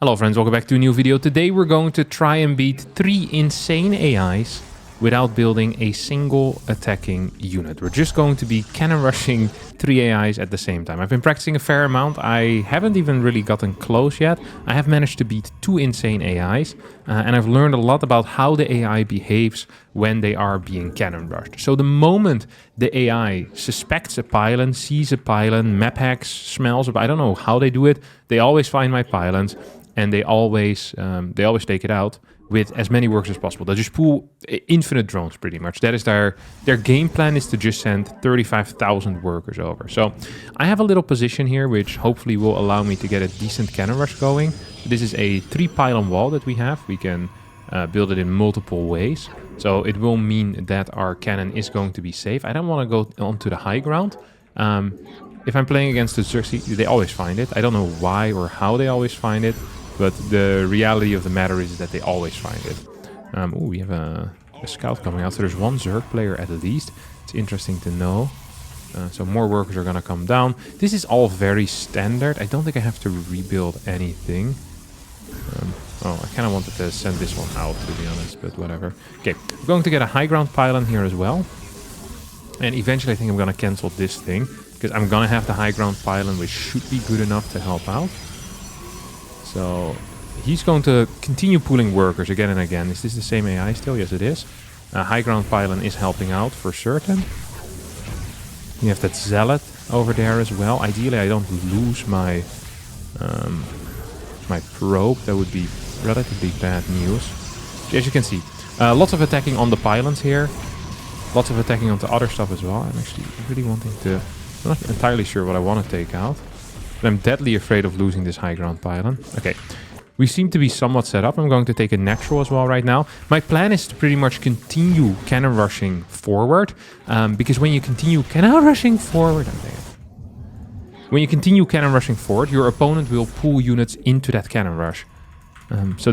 Hello friends, welcome back to a new video. Today we're going to try and beat 3 insane AIs without building a single attacking unit. We're just going to be cannon rushing 3 AIs at the same time. I've been practicing a fair amount. I haven't even really gotten close yet. I have managed to beat 2 insane AIs and I've learned a lot about how the AI behaves when they are being cannon rushed. So the moment the AI suspects a pylon, sees a pylon, map hacks, smells, I don't know how they do it, they always find my pylons. And they always take it out with as many workers as possible. They just pull infinite drones pretty much. That is their game plan, is to just send 35,000 workers over. So I have a little position here which hopefully will allow me to get a decent cannon rush going. This is a 3 pylon wall that we have. We can build it in multiple ways. So it will mean that our cannon is going to be safe. I don't want to go onto the high ground. If I'm playing against the Xerxes, they always find it. I don't know why or how they always find it. But the reality of the matter is that they always find it. Oh, we have a scout coming out. So there's 1 Zerg player at least. It's interesting to know. So more workers are going to come down. This is all very standard. I don't think I have to rebuild anything. Oh, I kind of wanted to send this one out, to be honest, but whatever. Okay, we're going to get a high ground pylon here as well. And eventually I think I'm going to cancel this thing, because I'm going to have the high ground pylon, which should be good enough to help out. So he's going to continue pulling workers again and again. Is this the same AI still? Yes, it is. High ground pylon is helping out for certain. You have that zealot over there as well. Ideally, I don't lose my my probe. That would be relatively bad news. As you can see, lots of attacking on the pylons here. Lots of attacking on the other stuff as well. I'm actually really wanting to... I'm not entirely sure what I want to take out. But I'm deadly afraid of losing this high ground pylon. Okay, we seem to be somewhat set up. I'm going to take a natural as well right now. My plan is to pretty much continue cannon rushing forward. Because when you continue cannon rushing forward... When you continue cannon rushing forward, your opponent will pull units into that cannon rush. So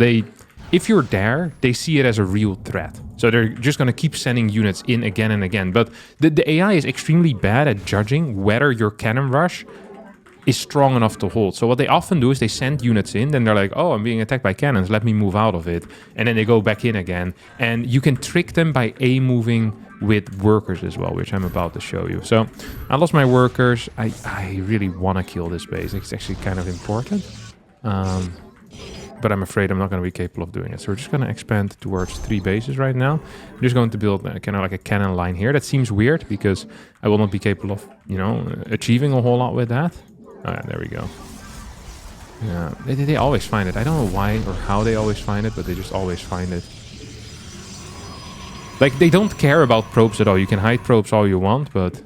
if you're there, they see it as a real threat. So they're just going to keep sending units in again and again. But the AI is extremely bad at judging whether your cannon rush is strong enough to hold. So what they often do is they send units in, then they're like, oh, I'm being attacked by cannons, let me move out of it. And then they go back in again. And you can trick them by A-moving with workers as well, which I'm about to show you. So I lost my workers. I really want to kill this base. It's actually kind of important. But I'm afraid I'm not going to be capable of doing it. So we're just going to expand towards 3 bases right now. I'm just going to build kind of like a cannon line here. That seems weird because I will not be capable of, you know, achieving a whole lot with that. Oh, yeah, there we go. Yeah, they always find it. I don't know why or how they always find it, but they just always find it. Like, they don't care about probes at all. You can hide probes all you want, but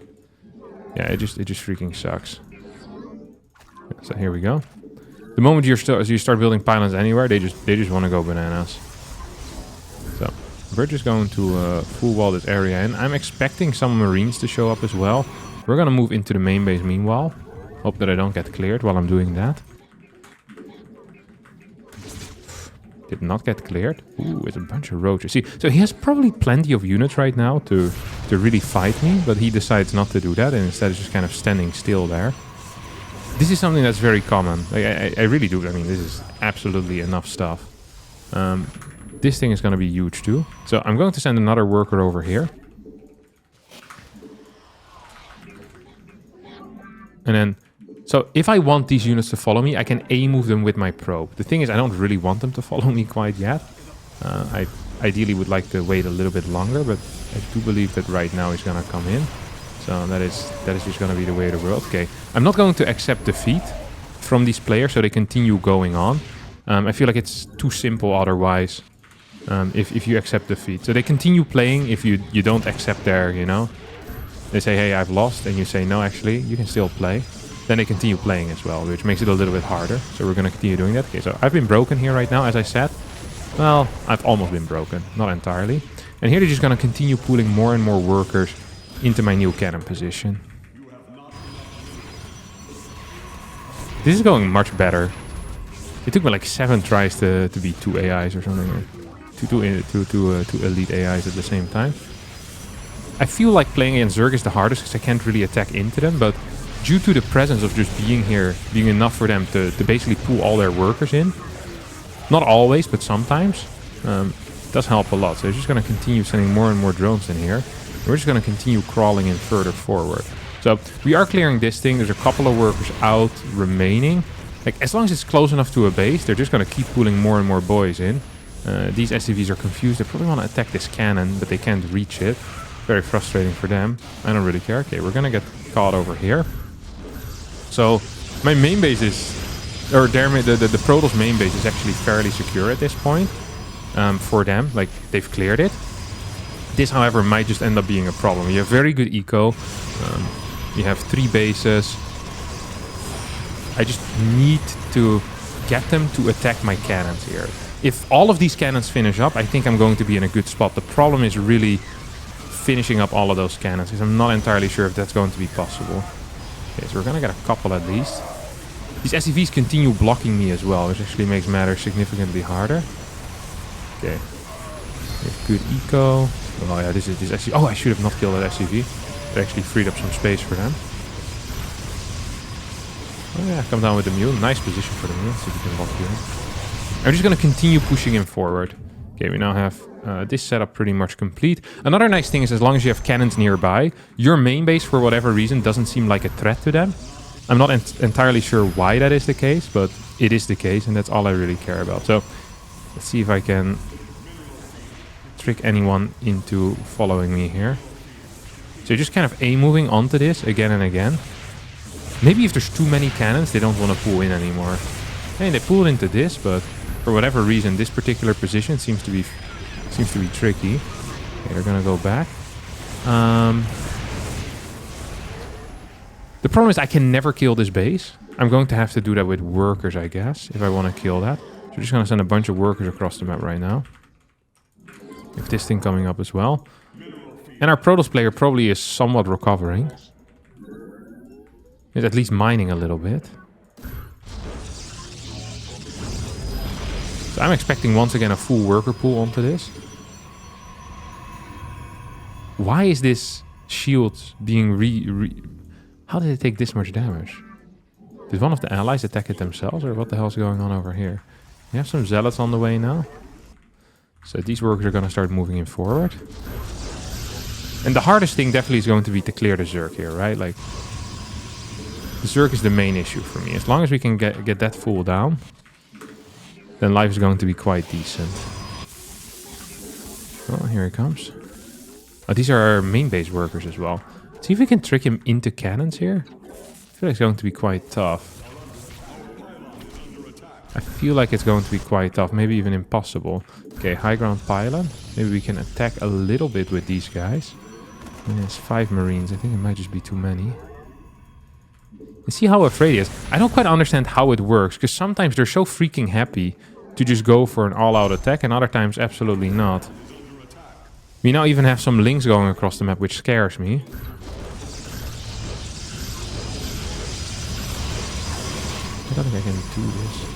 yeah, it just freaking sucks. Yeah, so here we go. The moment you start building pylons anywhere, they just want to go bananas. So we're just going to full wall this area in. I'm expecting some marines to show up as well. We're gonna move into the main base meanwhile. Hope that I don't get cleared while I'm doing that. Did not get cleared. Ooh, it's a bunch of roaches. See, so he has probably plenty of units right now to really fight me, but he decides not to do that and instead is just kind of standing still there. This is something that's very common. Like, I really do. I mean, this is absolutely enough stuff. This thing is going to be huge too. So I'm going to send another worker over here. And then... So if I want these units to follow me, I can A-move them with my probe. The thing is, I don't really want them to follow me quite yet. I ideally would like to wait a little bit longer, but I do believe that right now he's going to come in. So that is just going to be the way of the world. Okay, I'm not going to accept defeat from these players, so they continue going on. I feel like it's too simple otherwise if you accept defeat. So they continue playing if you don't accept their, you know. They say, hey, I've lost, and you say, no, actually, you can still play. Then they continue playing as well, which makes it a little bit harder. So we're going to continue doing that. Okay, so I've been broken here right now, as I said. Well, I've almost been broken, not entirely. And here they're just going to continue pulling more and more workers into my new cannon position. This is going much better. It took me like 7 tries to beat 2 AIs or something. Or two elite AIs at the same time. I feel like playing against Zerg is the hardest because I can't really attack into them, but due to the presence of just being here, being enough for them to basically pull all their workers in, Not always, but sometimes. It does help a lot. So they're just going to continue sending more and more drones in here. We're just going to continue crawling in further forward. So we are clearing this thing. There's a couple of workers out remaining. Like, as long as it's close enough to a base, they're just going to keep pulling more and more boys in. These SCVs are confused. They probably want to attack this cannon, but they can't reach it. Very frustrating for them. I don't really care. Okay, we're going to get caught over here. So my main base is... Or the Protoss main base is actually fairly secure at this point. For them. Like, they've cleared it. This, however, might just end up being a problem. You have very good eco. You have 3 bases. I just need to get them to attack my cannons here. If all of these cannons finish up, I think I'm going to be in a good spot. The problem is really finishing up all of those cannons, because I'm not entirely sure if that's going to be possible. Okay, so we're going to get a couple at least. These SCVs continue blocking me as well, which actually makes matters significantly harder. Okay. We have good eco. Oh yeah, this SCV. Oh, I should have not killed that SCV. It actually freed up some space for them. Oh yeah, come down with the mule. Nice position for the mule. See if we can lock you in. I'm just going to continue pushing him forward. Okay, we now have this setup pretty much complete. Another nice thing is, as long as you have cannons nearby, your main base, for whatever reason, doesn't seem like a threat to them. I'm not entirely sure why that is the case, but it is the case, and that's all I really care about. So let's see if I can trick anyone into following me here. So you're just kind of A-moving onto this again and again. Maybe if there's too many cannons, they don't want to pull in anymore. And they pull into this, but for whatever reason, this particular position seems to be tricky. Okay, they're gonna go back. The problem is I can never kill this base. I'm going to have to do that with workers, I guess, if I want to kill that. So we're just gonna send a bunch of workers across the map right now. We have this thing coming up as well. And our Protoss player probably is somewhat recovering. He's at least mining a little bit. So I'm expecting once again a full worker pool onto this. Why is this shield being How did it take this much damage? Did one of the allies attack it themselves, or what the hell is going on over here? We have some zealots on the way now. So these workers are going to start moving in forward. And the hardest thing definitely is going to be to clear the Zerg here, right? Like, the Zerg is the main issue for me. As long as we can get that fool down, then life is going to be quite decent. Oh, here he comes. Oh, these are our main base workers as well. See if we can trick him into cannons here. I feel like it's going to be quite tough. I feel like it's going to be quite tough, maybe even impossible. Okay, high ground pylon. Maybe we can attack a little bit with these guys. And there's 5 marines. I think it might just be too many. And see how afraid he is. I don't quite understand how it works, because sometimes they're so freaking happy to just go for an all-out attack, and other times absolutely not. We now even have some links going across the map, which scares me. I don't think I can do this.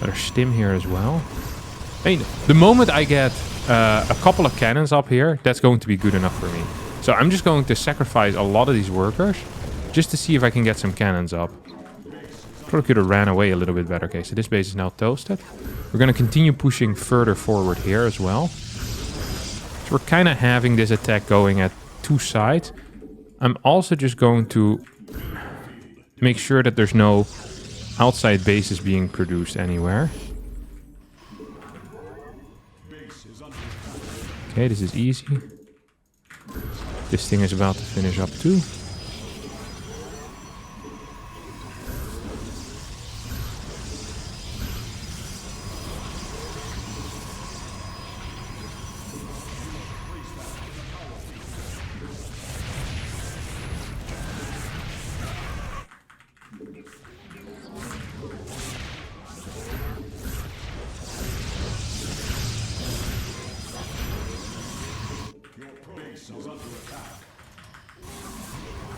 There's stim here as well. I mean, the moment I get a couple of cannons up here, that's going to be good enough for me. So I'm just going to sacrifice a lot of these workers just to see if I can get some cannons up. Probably could have ran away a little bit better. Okay, so this base is now toasted. We're going to continue pushing further forward here as well. So we're kind of having this attack going at 2 sides. I'm also just going to make sure that there's no outside bases being produced anywhere. Okay, this is easy. This thing is about to finish up too.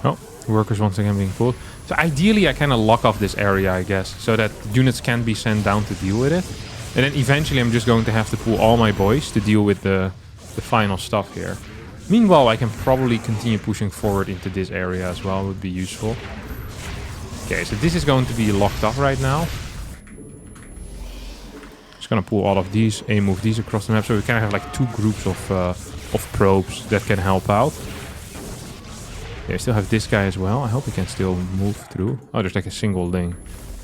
Oh, workers once again being pulled. So ideally I kind of lock off this area, I guess, so that units can be sent down to deal with it. And then eventually I'm just going to have to pull all my boys to deal with the final stuff here. Meanwhile, I can probably continue pushing forward into this area as well, would be useful. Okay, so this is going to be locked up right now. Just gonna pull all of these, move these across the map, so we kind of have like 2 groups of probes that can help out. Yeah, we still have this guy as well. I hope he can still move through. Oh, there's like a single thing.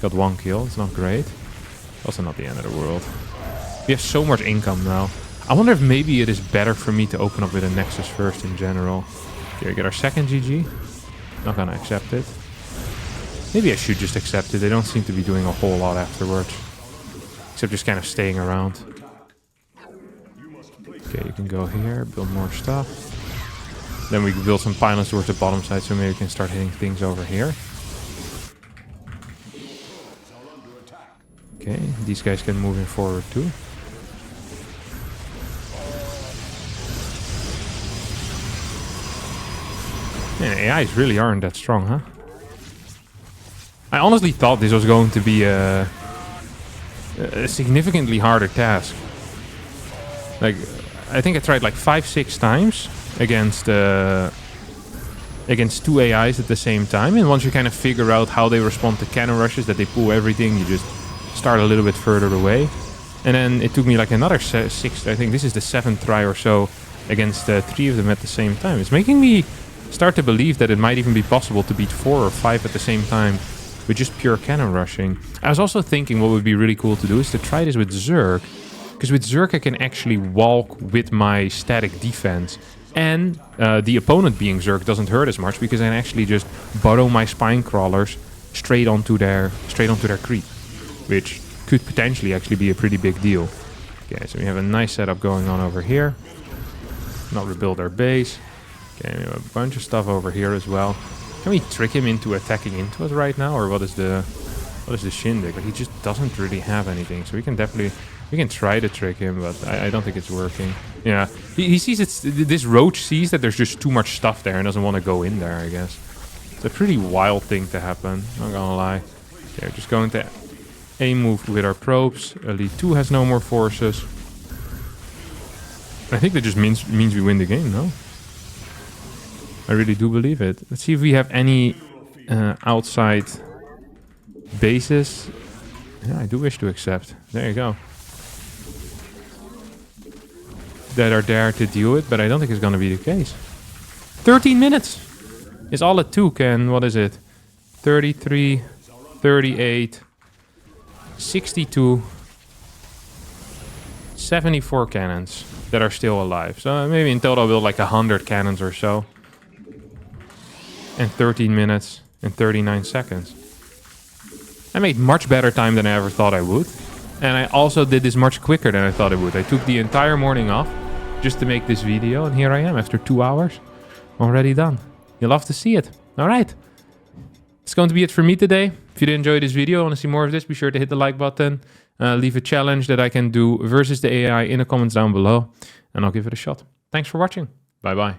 Got 1 kill. It's not great. Also not the end of the world. We have so much income now. I wonder if maybe it is better for me to open up with a Nexus first in general. Okay, we get our second GG. Not gonna accept it. Maybe I should just accept it. They don't seem to be doing a whole lot afterwards. Except just kind of staying around. Okay, you can go here, build more stuff. Then we can build some pylons towards the bottom side, so maybe we can start hitting things over here. Okay, these guys can move in forward too. Man, AIs really aren't that strong, huh? I honestly thought this was going to be a significantly harder task. Like, I think I tried like 5-6 times against 2 AIs at the same time, and once you kind of figure out how they respond to cannon rushes, that they pull everything, you just start a little bit further away. And then it took me like another 6, I think this is the 7th try or so, against 3 of them at the same time. It's making me start to believe that it might even be possible to beat 4 or 5 at the same time with just pure cannon rushing. I was also thinking what would be really cool to do is to try this with Zerg, because with Zerg I can actually walk with my static defense, and the opponent being Zerg doesn't hurt as much because I can actually just burrow my spine crawlers straight onto their creep, which could potentially actually be a pretty big deal. Okay, so we have a nice setup going on over here. Not rebuild our base. Okay, we have a bunch of stuff over here as well. Can we trick him into attacking into us right now, or what is the shindig? But he just doesn't really have anything, so we can try to trick him, but I don't think it's working. Yeah, he sees this roach sees that there's just too much stuff there and doesn't want to go in there, I guess. It's a pretty wild thing to happen, not gonna lie. Okay, we're just going to move with our probes. Elite 2 has no more forces. I think that just means we win the game, no? I really do believe it. Let's see if we have any outside bases. Yeah, I do wish to accept. There you go. That are there to deal with, but I don't think it's going to be the case. 13 minutes is all it took, and what is it? 33, 38, 62, 74 cannons that are still alive. So maybe in total I'll build like 100 cannons or so. And 13 minutes and 39 seconds. I made much better time than I ever thought I would. And I also did this much quicker than I thought I would. I took the entire morning off just to make this video, and here I am after 2 hours. Already done. You'll love to see it. Alright. It's going to be it for me today. If you did enjoy this video, want to see more of this, be sure to hit the like button. Leave a challenge that I can do versus the AI in the comments down below, and I'll give it a shot. Thanks for watching. Bye bye.